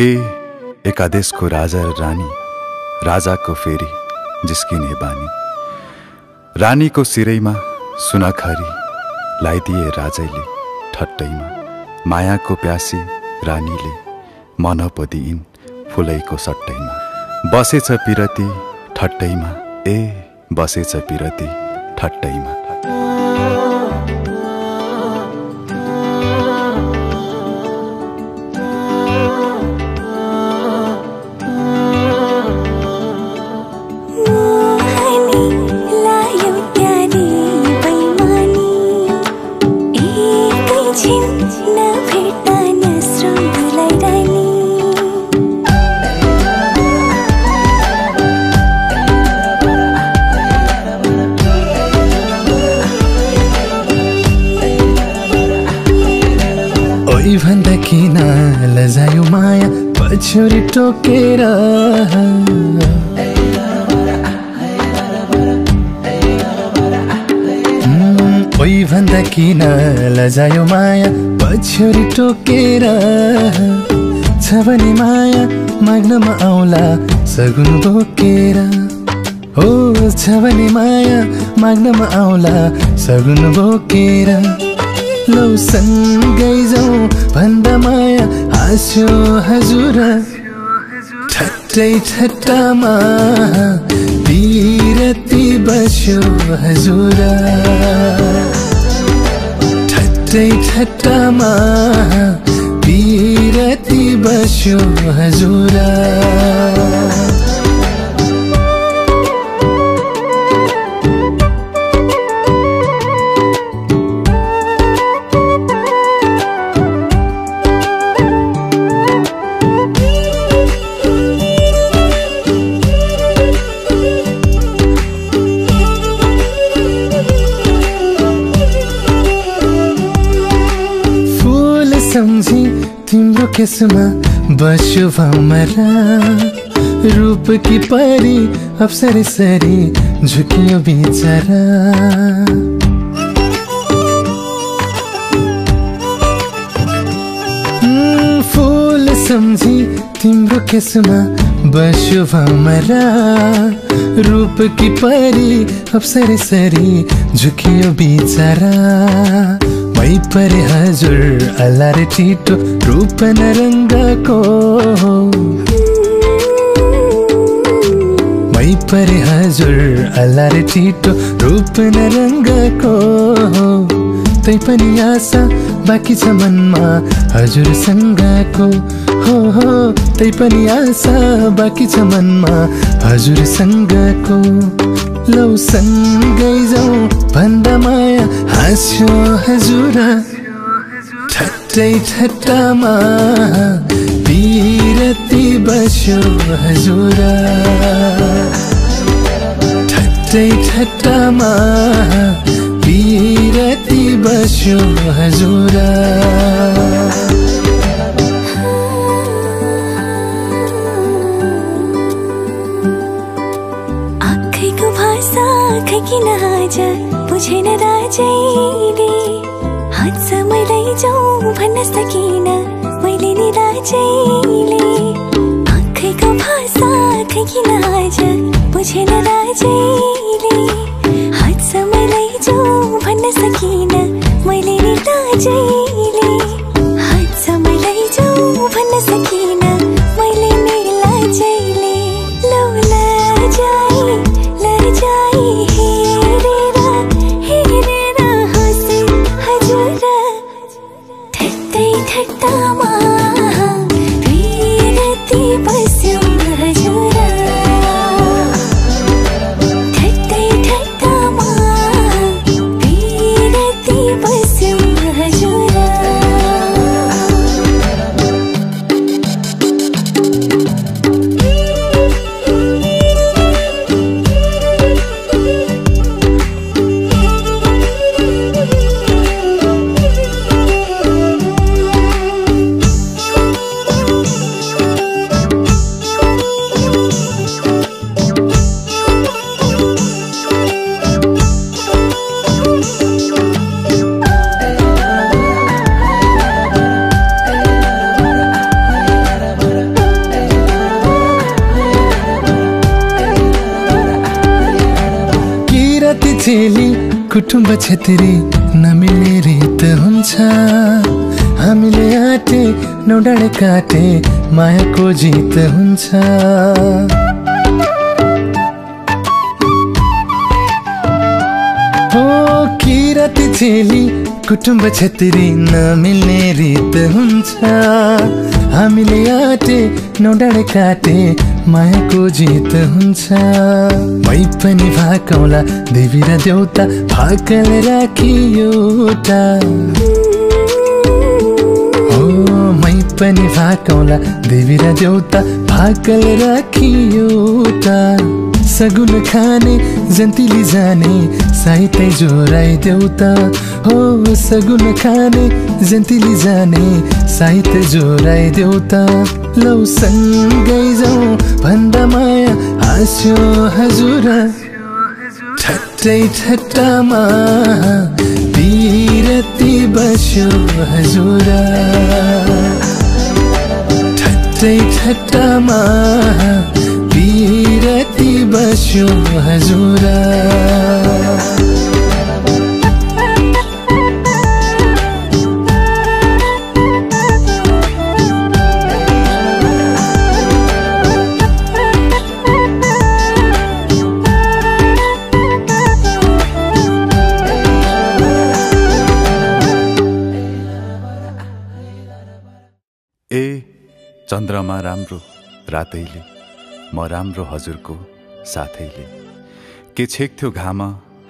एकादेश को राजा र रानी, राजा को फेरि जिस्किने बानी। रानी को सिरैमा सुनाखरी लाइदिए राजैले ठट्टैमा। माया को प्यासी रानीले मन पो दिइन् फुलैको सट्टैमा। बसेछ पिरती ठट्टैमा, बसेछ पिरती ठट्टैमा। भन्दा किन लजायो माया पछुरी टोकेर। ओइ भन्दा किन लजायो माया पछुरी टोकेर। छ भने माया माग्नमा आउला सगुन बोकेर। हो छ भने माया माग्नमा आउला सगुन बोकेर। लौ सँगै जाउँ भन्दा माया हाँस्यो हजुर। ठट्टै ठट्टामा बिरती बस्यो हजुर। ठट्टै ठट्टामा बिरती बस्यो हजुर। सम्झी तिम्रो केसमा बस्यो भमरा। रूप की परी अप्सरी सरी झुकियो बिचरा। फूल सम्झी तिम्रो केसमा बस्यो भमरा। रूप की परी अप्सरी सरी झुकियो बिचरा। मै परे हजुर अल्लारे छिटो रूप नरङ्गको। मै परे हजुर अल्लारे छिटो रूप नरङ्गको। तै पनि आशा बाँकी छ मनमा हजुरसँगको। हो तै पनि आशा बाँकी छ मनमा हजुरसँगको। लौ सँगै जाउँ भन्दा माया हाँस्यो हजुर। ठट्टै ठट्टामा बिरती बस्यो हजुर। ठट्टै ठट्टामा बिरती बस्यो हजुर। किन आज बुझेन राजैले। हात समयलाई जाउँ भन्न सकिन मैले नि राजैले। आँखैको भाषा खै किन आज बुझेन राजैले। हात समयलाई जाउँ भन्न सकिन मैले नि राजैले। हात समयलाई जाउँ भन्न सकिन मैले नि राजैले। लौ लजाई लजाई ठट्टामा बिरती बस्यो हजुर। ठट्टै ठट्टामा बिरती बस्यो हजुर। कुटुम्ब छेत्री नमिल्ने रीत हुन्छ हामीले आटे नौडाँडे काटे मायाको जित हुन्छ हो किराती चेली कुटुम्ब छेत्री नमिल्ने रीत हुन्छ हामीले आटे नौडाँडे काटे मायाको जित हुन्छ मै पनि भाकौला देवी र देउता भाकल राखियोटा हो मै पनि भाकौला देवी र देउता भाकल राखियोटा सगुन खाने जन्तिली जाने साहित्य जोराइ देउता हो सगुन खाने जन्तिली जाने साहित्य जोराइ देउता लौ सँगै जाउँ भन्दा माया हाँस्यो हजुर ठट्टै ठट्टामा बिरती बस्यो हजुर ठट्टै ठट्टामा बिरती बस्यो हजुर ए चन्द्रमा राम्रो रातैले म राम्रो हजुरको साथैले के छेक्थ्यो घाम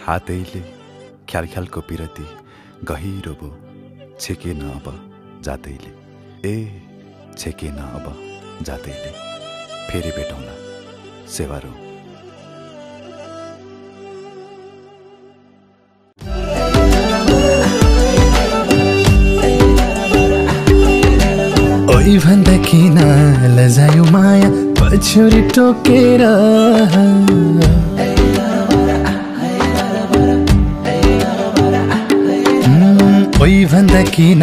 हातैले ख्याल ख्यालको पिरती गहिरो भो छेकेन अब जातैले ए छेकेन अब जातैले फेरि भेटौँला सेवारो ओइ भन्दा किन लजायो माया पछ्यौरी टोकेर ओइ भन्दा किन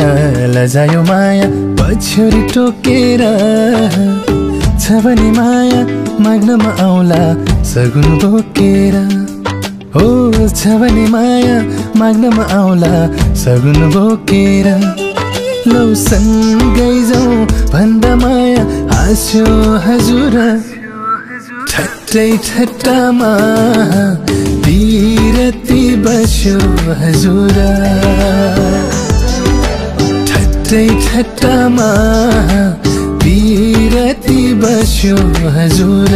लजायो माया पछ्यौरी टोकेर छ भने माया माग्नमा आउला सगुन बोकेर हो छ भने माया माग्नमा आउला सगुन बोकेर लौ सँगै जाउँ भन्दा माया हाँस्यो हजुर ठट्टै ठट्टामा बिरती बस्यो हजुर ठट्टै ठट्टामा बिरती बस्यो हजुर